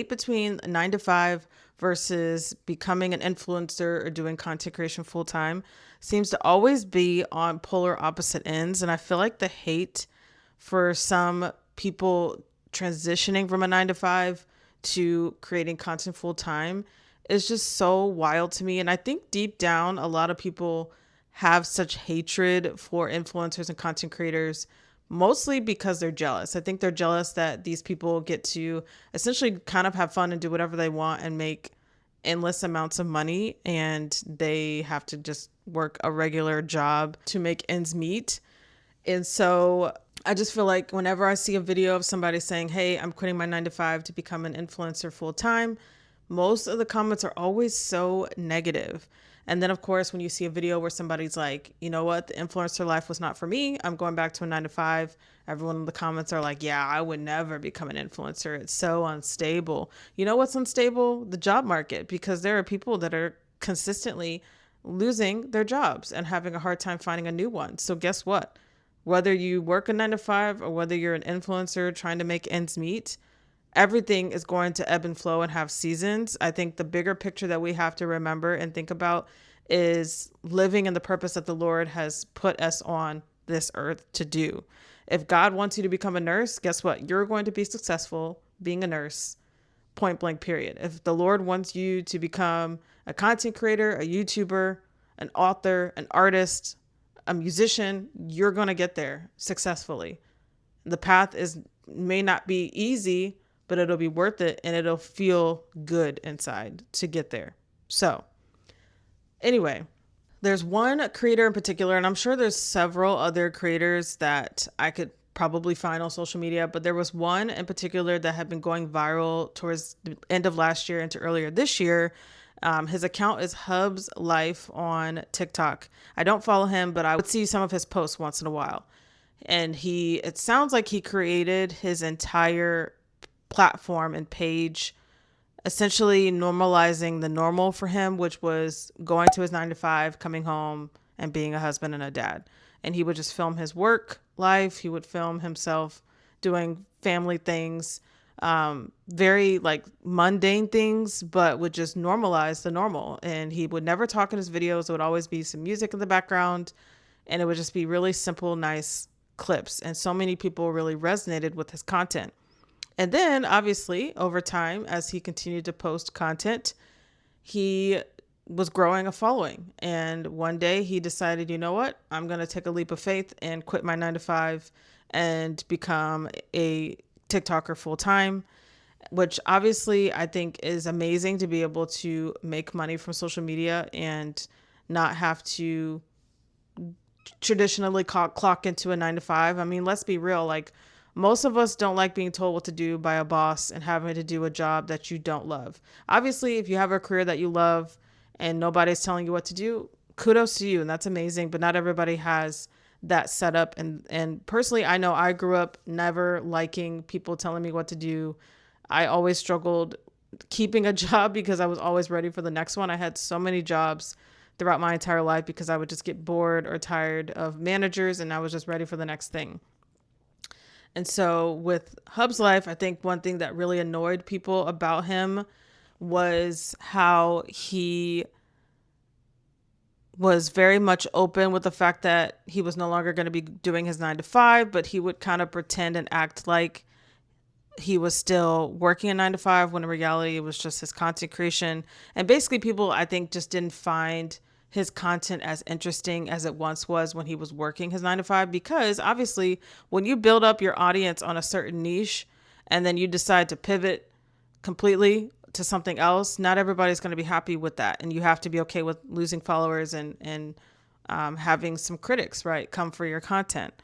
between 9 to 5 versus becoming an influencer or doing content creation full time seems to always be on polar opposite ends. And I feel like the hate for some people transitioning from a 9 to 5 to creating content full time is just so wild to me. And I think deep down, a lot of people have such hatred for influencers and content creators mostly because they're jealous. I think they're jealous that these people get to essentially kind of have fun and do whatever they want and make endless amounts of money, and they have to just work a regular job to make ends meet. And so I just feel like whenever I see a video of somebody saying, "Hey, I'm quitting my 9 to 5 to become an influencer full time," most of the comments are always so negative. And then, of course, when you see a video where somebody's like, "You know what? The influencer life was not for me. I'm going back to a 9 to 5." Everyone in the comments are like, "Yeah, I would never become an influencer. It's so unstable." You know what's unstable? The job market, because there are people that are consistently losing their jobs and having a hard time finding a new one. So guess what? Whether you work a 9 to 5 or whether you're an influencer trying to make ends meet, everything is going to ebb and flow and have seasons. I think the bigger picture that we have to remember and think about is living in the purpose that the Lord has put us on this earth to do. If God wants you to become a nurse, guess what? You're going to be successful being a nurse, point blank, period. If the Lord wants you to become a content creator, a YouTuber, an author, an artist, a musician, you're going to get there successfully. The path is may not be easy, but it'll be worth it and it'll feel good inside to get there. So, anyway, there's one creator in particular, and I'm sure there's several other creators that I could probably find on social media, but there was one in particular that had been going viral towards the end of last year into earlier this year. His account is Hubs.Life on TikTok. I don't follow him, but I would see some of his posts once in a while. And it sounds like he created his entire platform and page essentially normalizing the normal for him, which was going to his 9 to 5, coming home, and being a husband and a dad. And he would just film his work life. He would film himself doing family things, very like mundane things, but would just normalize the normal. And he would never talk in his videos. There would always be some music in the background, and it would just be really simple, nice clips. And so many people really resonated with his content. And then, obviously, over time, as he continued to post content, he was growing a following. And one day he decided, you know what? I'm going to take a leap of faith and quit my 9 to 5 and become a TikToker full time, which obviously I think is amazing to be able to make money from social media and not have to traditionally clock into a 9 to 5. I mean, let's be real. Like, most of us don't like being told what to do by a boss and having to do a job that you don't love. Obviously, if you have a career that you love and nobody's telling you what to do, kudos to you. And that's amazing. But not everybody has that setup. And personally, I know I grew up never liking people telling me what to do. I always struggled keeping a job because I was always ready for the next one. I had so many jobs throughout my entire life because I would just get bored or tired of managers and I was just ready for the next thing. And so with Hubs.Life, I think one thing that really annoyed people about him was how he was very much open with the fact that he was no longer going to be doing his 9 to 5, but he would kind of pretend and act like he was still working a 9 to 5 when in reality it was just his content creation. And basically people, I think, just didn't find his content as interesting as it once was when he was working his 9 to 5, because obviously when you build up your audience on a certain niche and then you decide to pivot completely to something else, not everybody's going to be happy with that. And you have to be okay with losing followers and having some critics, right, come for your content.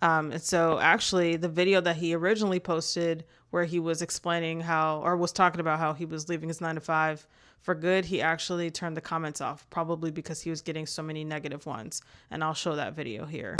And so actually the video that he originally posted where he was explaining how, or was talking about how he was leaving his 9 to 5 for good, he actually turned the comments off, probably because he was getting so many negative ones. And I'll show that video here.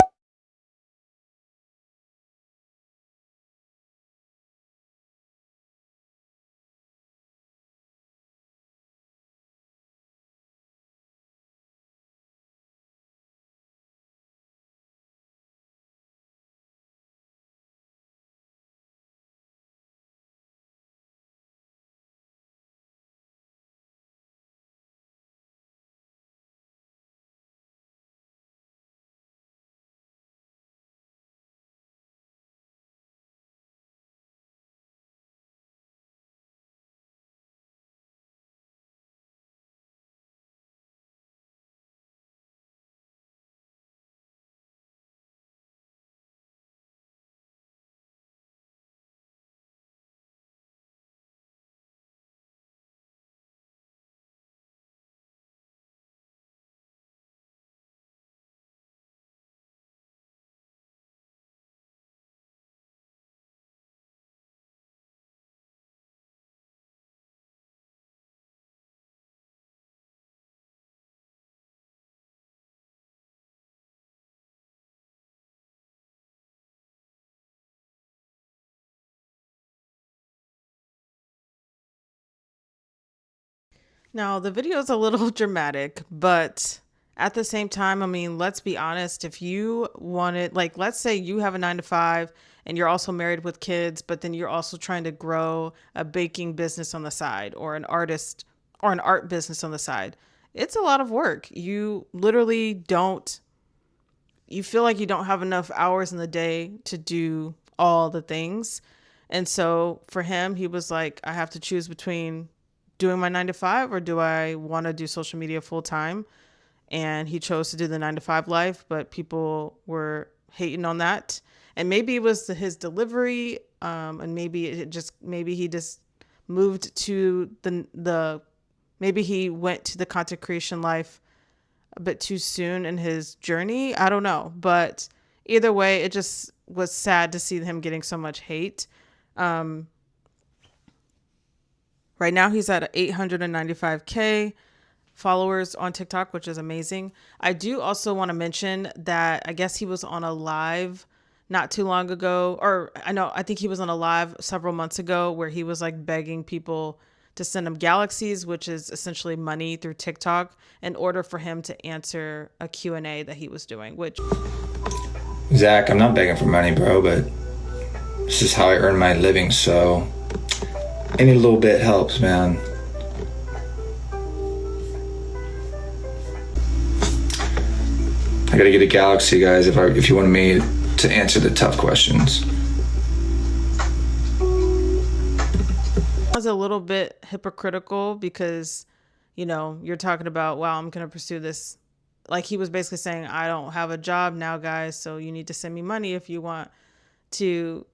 Now, the video is a little dramatic, but at the same time, I mean, let's be honest. If you wanted, like, let's say you have a 9 to 5 and you're also married with kids, but then you're also trying to grow a baking business on the side or an artist or an art business on the side. It's a lot of work. You literally don't, you feel like you don't have enough hours in the day to do all the things. And so for him, he was like, I have to choose between doing my 9 to 5 or do I want to do social media full time? And he chose to do the 9 to 5 life, but people were hating on that. And maybe it was his delivery, and maybe he just moved to the maybe he went to the content creation life a bit too soon in his journey. I don't know, but either way, it just was sad to see him getting so much hate. Um, right now, he's at 895K followers on TikTok, which is amazing. I do also want to mention that I guess he was on a live not too long ago, or I think he was on a live several months ago where he was like begging people to send him galaxies, which is essentially money through TikTok, in order for him to answer a Q&A that he was doing, which... Zach, I'm not begging for money, bro, but this is how I earn my living, so any little bit helps, man. I gotta get a galaxy, guys, if you want me to answer the tough questions. I was a little bit hypocritical because, you're talking about, wow, I'm going to pursue this. Like he was basically saying, I don't have a job now, guys, so you need to send me money if you want to,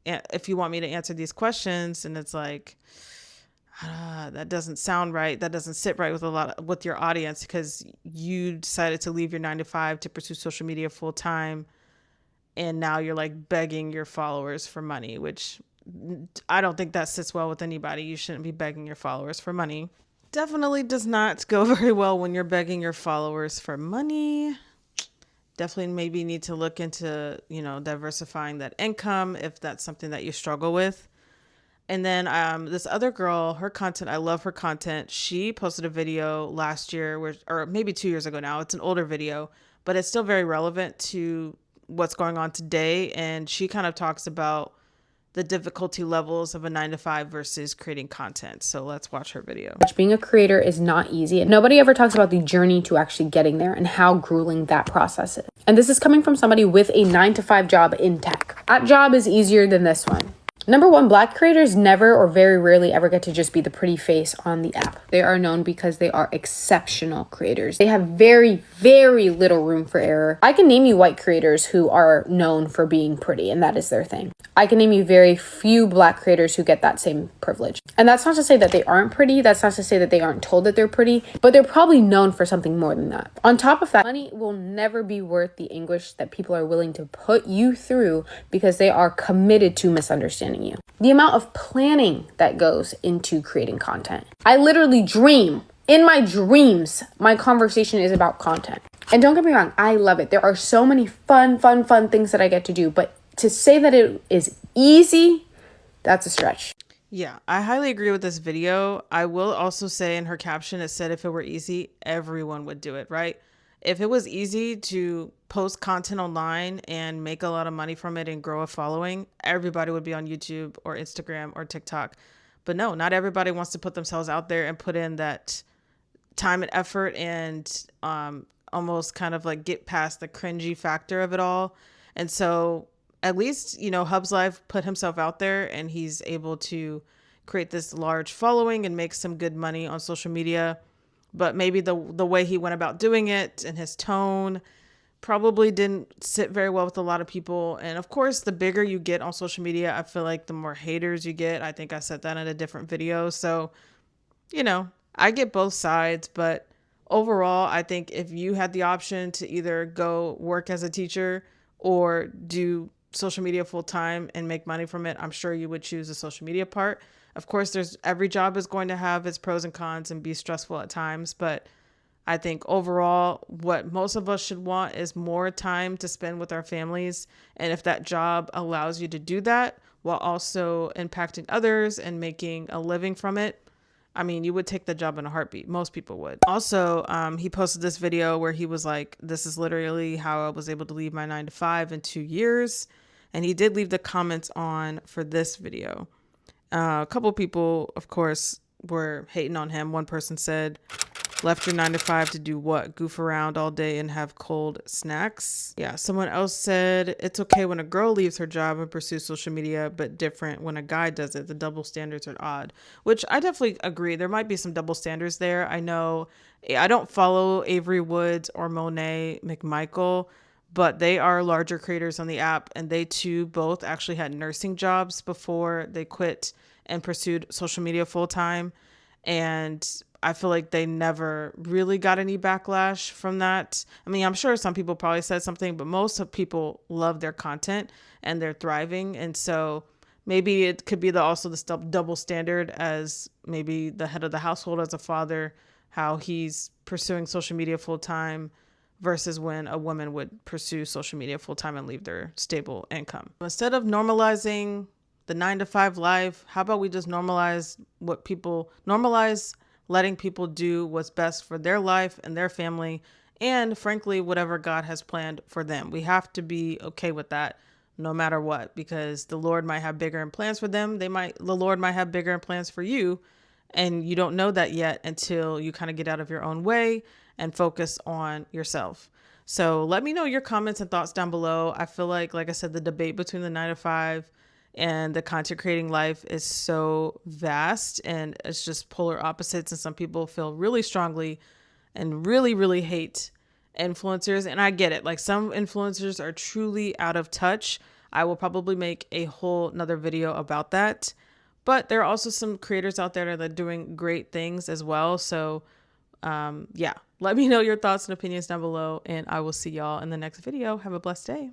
if you want me to answer these questions. And it's like, that doesn't sound right. That doesn't sit right with your audience, because you decided to leave your 9 to 5 to pursue social media full time. And now you're like begging your followers for money, which I don't think that sits well with anybody. You shouldn't be begging your followers for money. Definitely does not go very well when you're begging your followers for money. Definitely maybe need to look into, diversifying that income if that's something that you struggle with. And then this other girl, her content, I love her content. She posted a video last year, or maybe 2 years ago now. It's an older video, but it's still very relevant to what's going on today. And she kind of talks about the difficulty levels of a 9 to 5 versus creating content. So let's watch her video. Being a creator is not easy. Nobody ever talks about the journey to actually getting there and how grueling that process is. And this is coming from somebody with a 9 to 5 job in tech. That job is easier than this one. Number one, Black creators never or very rarely ever get to just be the pretty face on the app. They are known because they are exceptional creators. They have very, very little room for error. I can name you white creators who are known for being pretty, and that is their thing. I can name you very few Black creators who get that same privilege. And that's not to say that they aren't pretty. That's not to say that they aren't told that they're pretty, but they're probably known for something more than that. On top of that, money will never be worth the anguish that people are willing to put you through because they are committed to misunderstanding you. The amount of planning that goes into creating content. I literally dream. In my dreams, my conversation is about content. And don't get me wrong, I love it. There are so many fun things that I get to do. But to say that it is easy, that's a stretch. Yeah, I highly agree with this video. I will also say in her caption, it said if it were easy, everyone would do it, right? If it was easy to post content online and make a lot of money from it and grow a following, everybody would be on YouTube or Instagram or TikTok. But no, not everybody wants to put themselves out there and put in that time and effort and almost kind of like get past the cringy factor of it all. And so at least, Hubs.Life put himself out there and he's able to create this large following and make some good money on social media. But maybe the way he went about doing it and his tone probably didn't sit very well with a lot of people. And of course, the bigger you get on social media, I feel like the more haters you get. I think I said that in a different video. So, I get both sides. But overall, I think if you had the option to either go work as a teacher or do social media full time and make money from it, I'm sure you would choose the social media part. Of course, every job is going to have its pros and cons and be stressful at times, but I think overall, what most of us should want is more time to spend with our families. And if that job allows you to do that while also impacting others and making a living from it, I mean, you would take the job in a heartbeat. Most people would. Also, he posted this video where he was like, this is literally how I was able to leave my 9 to 5 in 2 years. And he did leave the comments on for this video. A couple people, of course, were hating on him. One person said, left your 9 to 5 to do what? Goof around all day and have cold snacks. Yeah. Someone else said, it's okay when a girl leaves her job and pursues social media, but different when a guy does it. The double standards are odd, which I definitely agree. There might be some double standards there. I know I don't follow Avery Woods or Monet McMichael, but they are larger creators on the app, and they too both actually had nursing jobs before they quit and pursued social media full time. And I feel like they never really got any backlash from that. I mean, I'm sure some people probably said something, but most of people love their content and they're thriving. And so maybe it could be also the double standard as maybe the head of the household as a father, how he's pursuing social media full time versus when a woman would pursue social media full time and leave their stable income. Instead of normalizing the 9 to 5 life, how about we just normalize letting people do what's best for their life and their family, and frankly, whatever God has planned for them. We have to be okay with that no matter what, because the Lord might have bigger plans for them. The Lord might have bigger plans for you, and you don't know that yet until you kind of get out of your own way and focus on yourself. So let me know your comments and thoughts down below. I feel like I said, the debate between the 9 to 5 and the content creating life is so vast, and it's just polar opposites. And some people feel really strongly and really, really hate influencers. And I get it. Like, some influencers are truly out of touch. I will probably make a whole nother video about that. But there are also some creators out there that are doing great things as well. So yeah, let me know your thoughts and opinions down below, and I will see y'all in the next video. Have a blessed day.